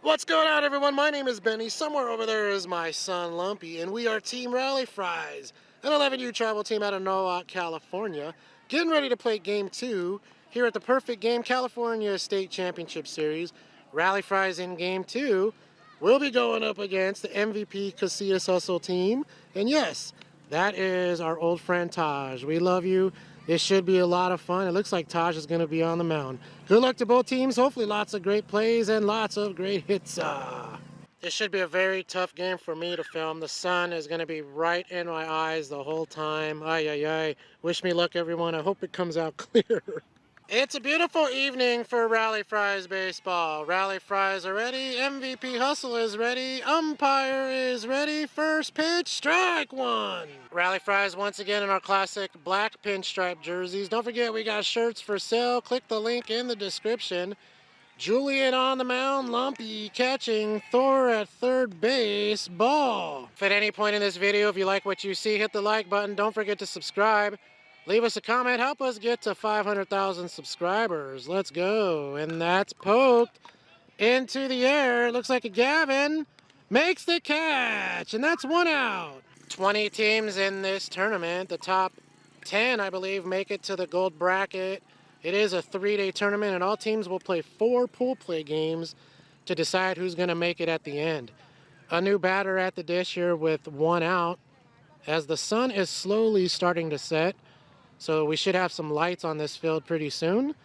What's going on, everyone? My name is Benny. Somewhere over there is my son, Lumpy, and we are Team Rally Fries, an 11U travel team out of Norwalk, California, getting ready to play Game 2 here at the Perfect Game California State Championship Series. Rally Fries in Game 2 will be going up against the MVP Casillas Hustle team, and yes, that is our old friend Taj. We love you. This should be a lot of fun. It looks like Taj is going to be on the mound. Good luck to both teams. Hopefully lots of great plays and lots of great hits. This should be a very tough game for me to film. The sun is going to be right in my eyes the whole time. Ay, ay, ay. Wish me luck, everyone. I hope it comes out clear. It's a beautiful evening for Rally Fries baseball. Rally Fries are ready. MVP Hustle is ready. Umpire is ready. First pitch, strike one. Rally Fries once again in our classic black pinstripe jerseys. Don't forget we got shirts for sale. Click the link in the description. Julian on the mound, Lumpy catching, Thor at third base, ball. If at any point in this video, if you like what you see, hit the like button. Don't forget to subscribe. Leave us a comment. Help us get to 500,000 subscribers. Let's go. And that's poked into the air. It looks like a Gavin makes the catch. And that's one out. 20 teams in this tournament. The top 10, I believe, make it to the gold bracket. It is a 3-day tournament, and all teams will play 4 pool play games to decide who's going to make it at the end. A new batter at the dish here with one out as the sun is slowly starting to set. So we should have some lights on this field pretty soon.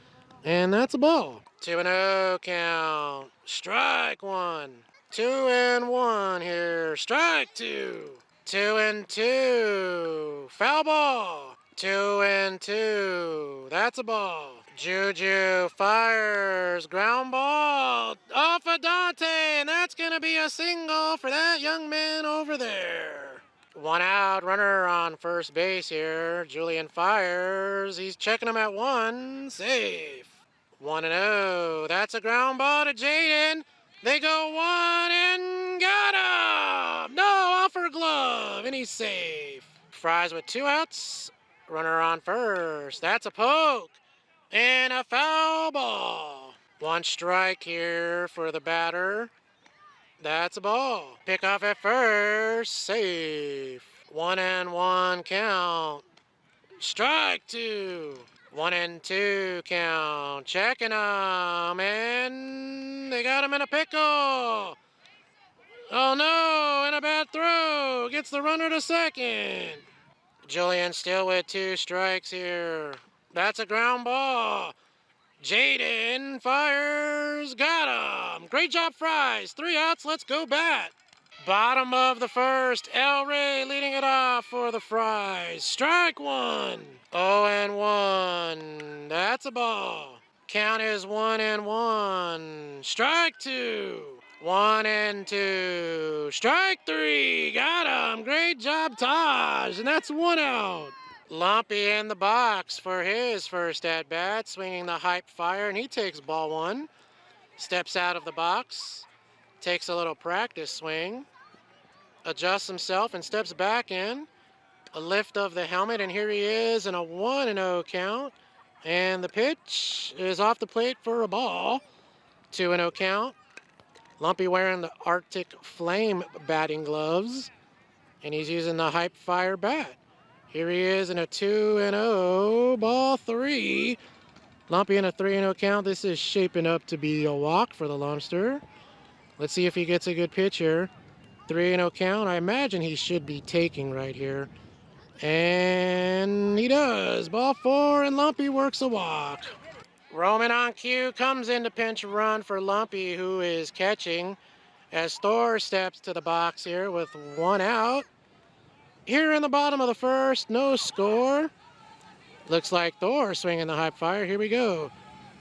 And that's a ball. 2-0 count. Strike one. 2-1 here. Strike two. 2-2. Foul ball. 2-2. That's a ball. Juju fires. Ground ball. Off of Dante. And that's going to be a single for that young man over there. One out, runner on first base here. Julian fires. He's checking him at one. Safe. 1-0. That's a ground ball to Jaden. They go one and got him. No, offer glove, and he's safe. Fries with 2 outs. Runner on first. That's a poke and a foul ball. 1 strike here for the batter. That's a ball. Pick off at first. Safe. 1-1 count. Strike two. 1-2 count. Checking them. And they got him in a pickle. Oh no, and a bad throw. Gets the runner to second. Julian still with 2 strikes here. That's a ground ball. Jaden fires, got him. Great job, Fries. 3 outs, let's go bat. Bottom of the first, El Rey leading it off for the Fries. Strike one. 0-1. That's a ball. Count is 1-1. Strike two. 1-2. Strike three. Got him. Great job, Taj. And that's 1 out. Lumpy in the box for his first at-bat, swinging the hype fire, and he takes ball 1. Steps out of the box, takes a little practice swing, adjusts himself and steps back in. A lift of the helmet, and here he is in a 1-0 count. And the pitch is off the plate for a ball. 2-0 count. Lumpy wearing the Arctic Flame batting gloves, and he's using the hype fire bat. Here he is in a 2-0, ball 3. Lumpy in a 3-0 count. This is shaping up to be a walk for the Lumpster. Let's see if he gets a good pitch here. 3-0 count. I imagine he should be taking right here. And he does. Ball 4, and Lumpy works a walk. Roman on cue comes in to pinch run for Lumpy, who is catching, as Thor steps to the box here with 1 out. Here in the bottom of the first, no score. Looks like Thor swinging the hype fire. Here we go.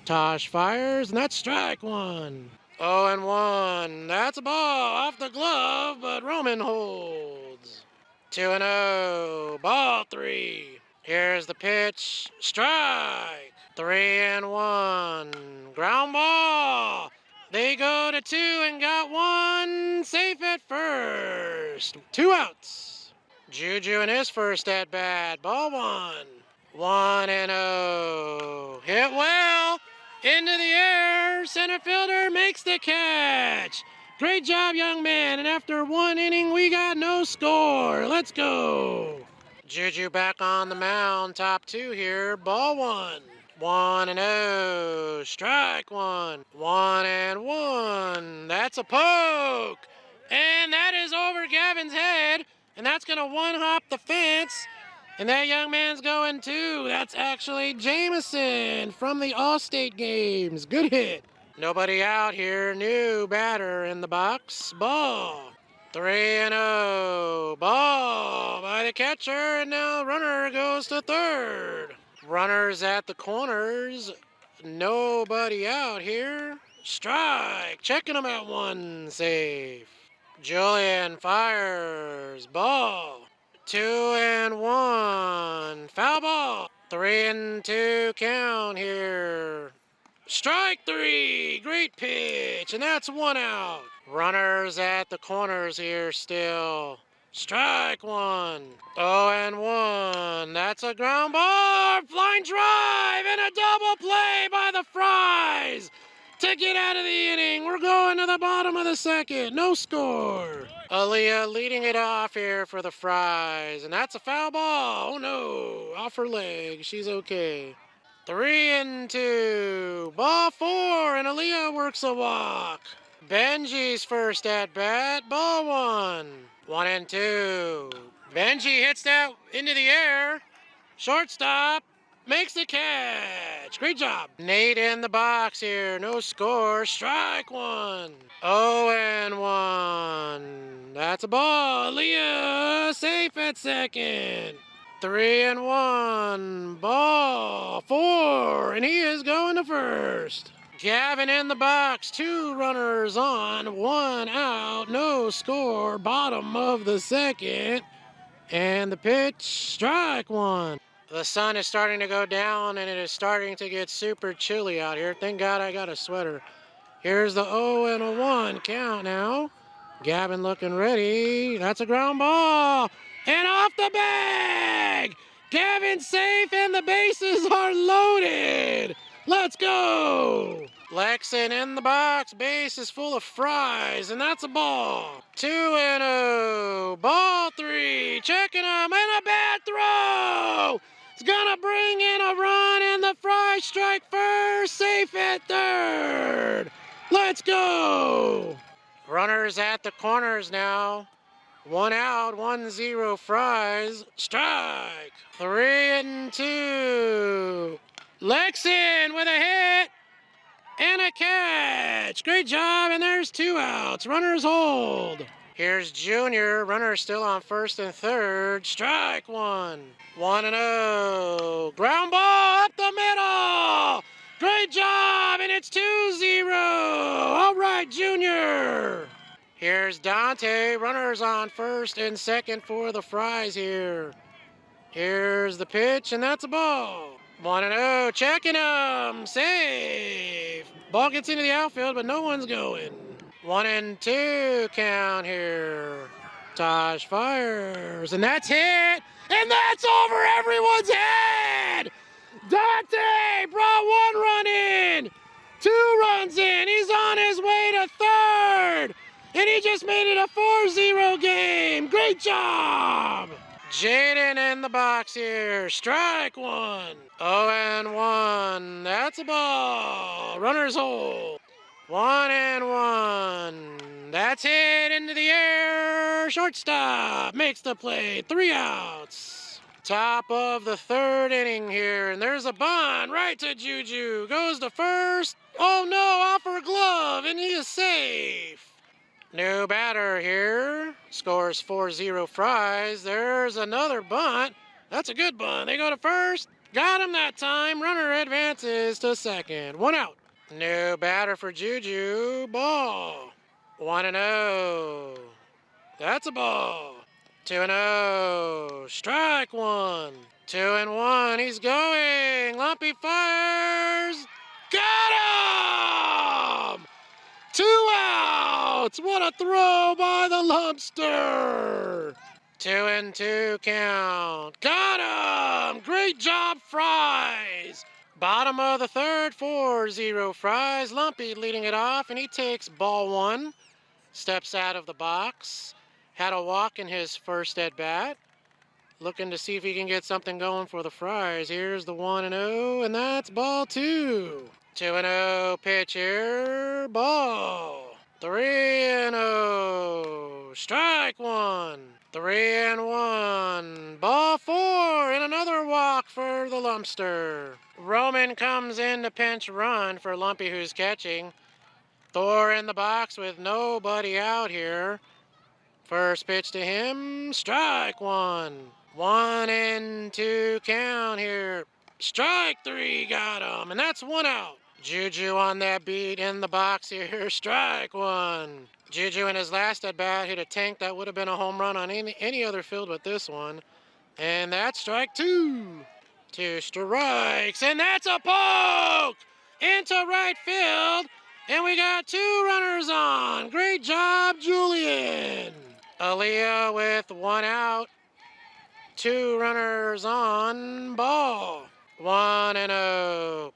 Tosh fires, and that's strike one. 0-1. That's a ball off the glove, but Roman holds. 2-0. Ball 3. Here's the pitch. Strike. 3-1. Ground ball. They go to 2 and got 1. Safe at first. 2 outs. Juju in his first at-bat. Ball 1. 1-0. Hit well. Into the air. Center fielder makes the catch. Great job, young man. And after 1 inning, we got no score. Let's go. Juju back on the mound. Top 2 here. Ball 1. 1-0. Strike 1. 1-1. That's a poke. And that is over Gavin's head. And that's going to one-hop the fence. And that young man's going too. That's actually Jameson from the All-State games. Good hit. Nobody out here. New batter in the box. Ball. 3-0. Ball by the catcher. And now runner goes to third. Runners at the corners. Nobody out here. Strike. Checking them at 1. Safe. Julian fires. Ball. 2-1. Foul ball. 3-2 count here. Strike 3. Great pitch. And that's 1 out. Runners at the corners here still. Strike 1. 0-1. That's a ground ball. Flying drive and a double play by the Fries to get out of the inning. We're going to the bottom of the second. No score. Aaliyah leading it off here for the Fries. And that's a foul ball. Oh no. Off her leg. She's okay. 3-2. Ball 4. And Aaliyah works a walk. Benji's first at bat. Ball 1. 1-2. Benji hits that into the air. Shortstop makes the catch. Great job. Nate in the box here. No score. Strike 1. 0-1. That's a ball. Leah safe at second. 3-1. Ball 4. And he is going to first. Gavin in the box. 2 runners on. 1 out. No score. Bottom of the second. And the pitch. Strike 1. The sun is starting to go down, and it is starting to get super chilly out here. Thank God I got a sweater. Here's the 0-1 count now. Gavin looking ready. That's a ground ball. And off the bag. Gavin safe, and the bases are loaded. Let's go. Lexon in the box. Base is full of Fries, and that's a ball. 2-0. Ball 3. Checking him, and a bad throw. It's gonna bring in a run, and the Fries strike first. Safe at third. Let's go. Runners at the corners now. 1 out, 1-0 Fries. Strike. 3-2. Lexon with a hit and a catch. Great job, and there's 2 outs. Runners hold. Here's Junior. Runner still on first and third. Strike 1. 1-0. Ground ball up the middle. Great job, and it's 2-0. All right, Junior. Here's Dante. Runners on first and second for the Fries here. Here's the pitch, and that's a ball. 1-0. Checking him. Safe. Ball gets into the outfield, but no one's going. 1-2 count here. Taj fires, and that's hit, and that's over everyone's head. Dante brought 1 run in, 2 runs in. He's on his way to third, and he just made it a 4-0 game. Great job. Jaden in the box here. Strike 1. 0-1. That's a ball. Runners hold. 1-1. That's hit into the air. Shortstop makes the play. 3 outs. Top of the third inning here, and there's a bunt right to Juju. Goes to first. Oh no, off her glove, and he is safe. New batter here. Scores 4-0 Fries. There's another bunt. That's a good bunt. They go to first. Got him that time. Runner advances to second. 1 out. New batter for Juju. Ball. 1-0. That's a ball. 2-0. Strike 1. 2-1. He's going. Lumpy fires. Got him! 2 outs. What a throw by the Lumpster. 2-2 count. Got him! Great job, Fries. Bottom of the third, 4-0 Fries. Lumpy leading it off, and he takes ball 1. steps out of the box. Had a walk in his first at-bat. Looking to see if he can get something going for the Fries. Here's the 1-0, and that's ball 2. 2-0 pitch here, ball. 3-0, strike 1. 3-1, ball 4, and another walk for the Lumpster. Roman comes in to pinch run for Lumpy, who's catching. Thor in the box with nobody out here. First pitch to him, strike 1. 1-2 count here. Strike 3, got him, and that's 1 out. Juju on that beat in the box here, strike 1. Juju in his last at-bat hit a tank that would have been a home run on any other field but this one. And that's strike 2. 2 strikes, and that's a poke into right field. And we got 2 runners on. Great job, Julian. Aaliyah with 1 out. 2 runners on, ball. 1-0.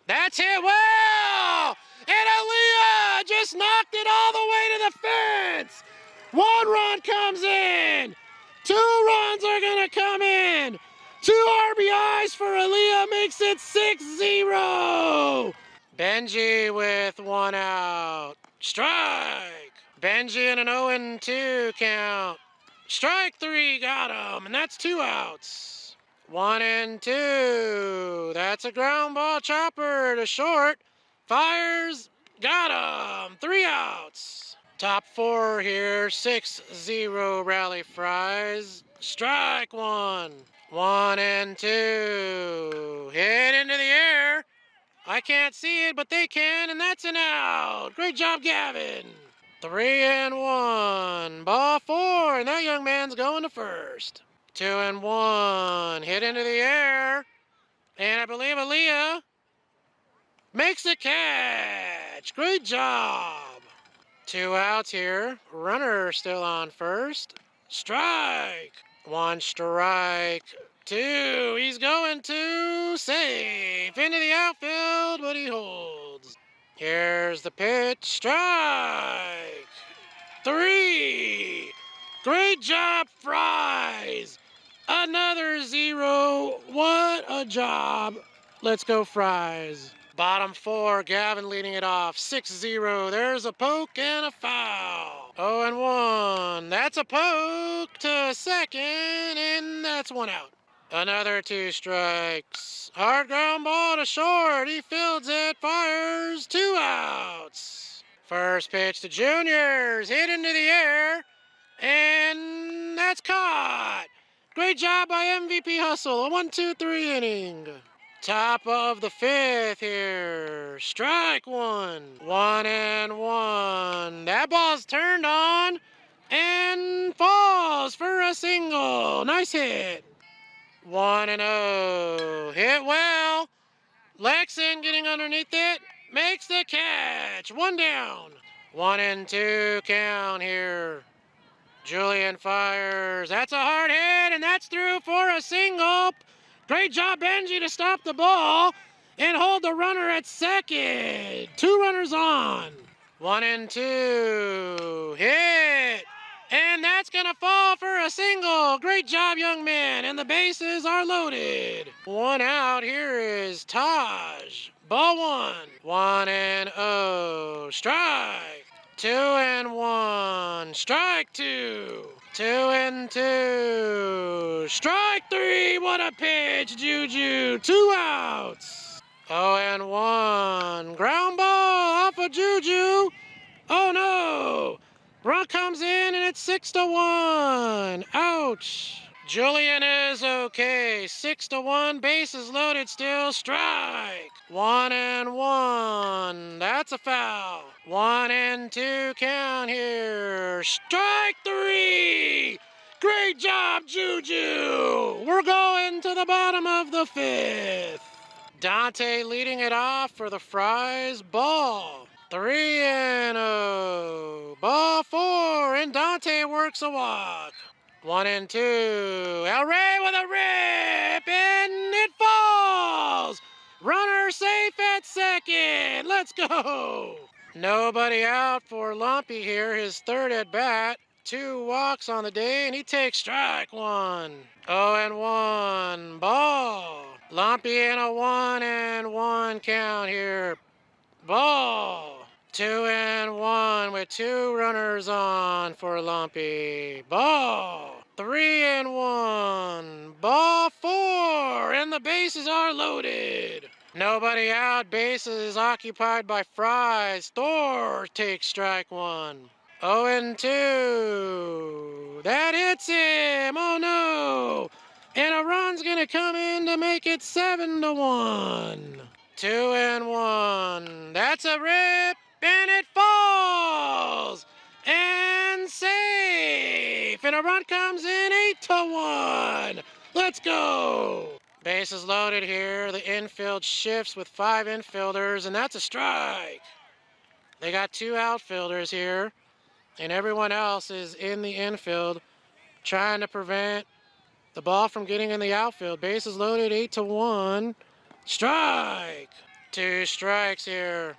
That's hit well! And Aaliyah just knocked it all the way to the fence. 1 run comes in. 2 runs are gonna come in. 2 RBIs for Aaliyah makes it 6-0. Benji with 1 out. Strike. Benji in an 0-2 count. Strike 3, got him, and that's 2 outs. 1-2. That's a ground ball chopper to short. Fires, got him. 3 outs. Top 4 here, 6-0 Rally Fries. Strike 1. 1-2. Hit into the air. I can't see it, but they can, and that's an out. Great job, Gavin. 3-1. Ball 4, and that young man's going to first. 2-1. Hit into the air. And I believe Aaliyah makes the catch. Great job. 2 outs here. Runner still on first. Strike. 1 strike. 2. He's going to safe. Into the outfield, but he holds. Here's the pitch. Strike. 3. Great job, Fries. Another 0. What a job. Let's go, Fries. Bottom 4, Gavin leading it off. 6-0. There's a poke and a foul. 0-1. That's a poke to second, and that's 1 out. Another 2 strikes. Hard ground ball to short. He fields it, fires. 2 outs. First pitch to Juniors. Hit into the air. And that's caught. Great job by MVP Hustle. A 1-2-3 inning. Top of the 5th here. Strike 1. 1-1. That ball's turned on and falls for a single. Nice hit. 1-0. Hit well. Lexon getting underneath it. Makes the catch. 1 down. 1-2 count here. Julian fires. That's a hard hit, and that's through for a single. Great job, Benji, to stop the ball and hold the runner at second. 2 runners on. 1-2. Hit. And that's going to fall for a single. Great job, young man. And the bases are loaded. 1 out. Here is Taj. Ball 1. 1-0. Strike. 2-1. Strike 2. 2-2. Strike 3. What a pitch, Juju. 2 outs. 0-1. Ground ball off of Juju. Oh, no. Run comes in, and it's 6-1. Ouch. Julian is okay. 6-1. Bases loaded still. Strike. 1-1. That's a foul. 1-2 count here. Strike 3. Great job, Juju. We're going to the bottom of the 5th. Dante leading it off for the Fries. Ball. 3-0. Ball 4, and Dante works a walk. 1-2. El Rey with a rip, and it falls. Runner safe at second. Let's go. Nobody out for Lumpy here, his third at bat. 2 walks on the day, and he takes strike 1. 0-1, ball. Lumpy in a 1-1 count here. Ball. 2-1 with 2 runners on for Lumpy. Ball. 3-1. Ball 4. And the bases are loaded. Nobody out. Bases occupied by Fries. Thor takes strike 1. 0-2. That hits him. Oh no. And a run's going to come in to make it 7-1. 2-1. That's a rip, and it falls, and safe. And a run comes in 8-1. Let's go. Bases loaded here. The infield shifts with 5 infielders, and that's a strike. They got 2 outfielders here, and everyone else is in the infield trying to prevent the ball from getting in the outfield. Bases loaded, 8-1. Strike. 2 strikes here.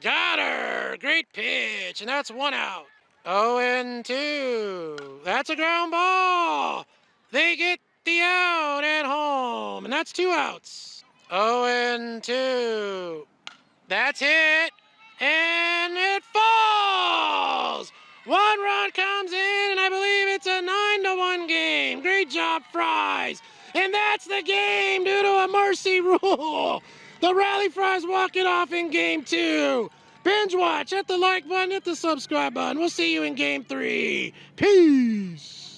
Got her. Great pitch. And that's 1 out. 0-2. That's a ground ball. They get the out at home. And that's 2 outs. 0-2. That's hit. And it falls. 1 run comes in, and I believe it's a 9-1 game. Great job, Fries. And that's the game due to a mercy rule. The Rally Fries walk it off in game 2. Binge watch, hit the like button, hit the subscribe button. We'll see you in game 3. Peace.